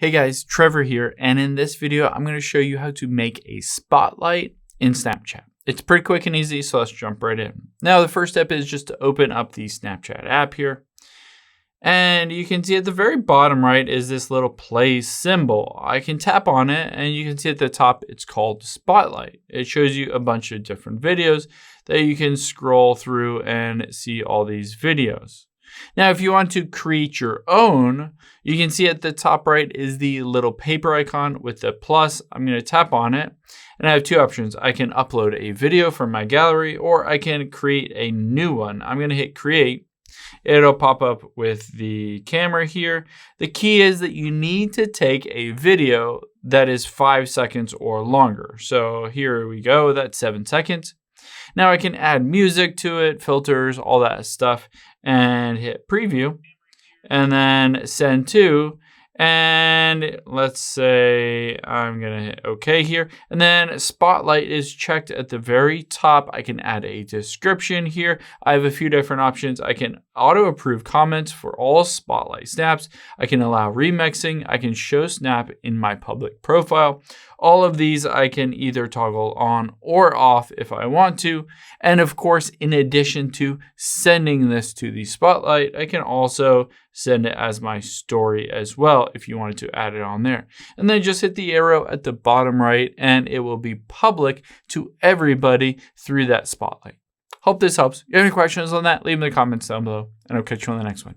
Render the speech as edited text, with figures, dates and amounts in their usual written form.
Hey guys, Trevor here, and in this video, I'm going to show you how to make a spotlight in Snapchat. It's pretty quick and easy, so let's jump right in. Now, the first step is just to open up the Snapchat app here. And you can see at the very bottom right is this little play symbol. I can tap on it, and you can see at the top, it's called Spotlight. It shows you a bunch of different videos that you can scroll through and see all these videos. Now, if you want to create your own, you can see at the top right is the little paper icon with the plus. I'm going to tap on it, and I have two options. I can upload a video from my gallery, or I can create a new one. I'm going to hit create. It'll pop up with the camera here. The key is that you need to take a video that is 5 seconds or longer. So here we go, that's 7 seconds. Now I can add music to it, filters, all that stuff, and hit preview, and then send to, and let's say I'm gonna hit OK here, and then Spotlight is checked at the very top. I can add a description here. I have a few different options. I can auto approve comments for all Spotlight snaps. I can allow remixing. I can show snap in my public profile. All of these I can either toggle on or off if I want to. And of course, in addition to sending this to the Spotlight, I can also send it as my story as well if you wanted to add it on there. And then just hit the arrow at the bottom right and it will be public to everybody through that Spotlight. Hope this helps. If you have any questions on that, leave them in the comments down below and I'll catch you on the next one.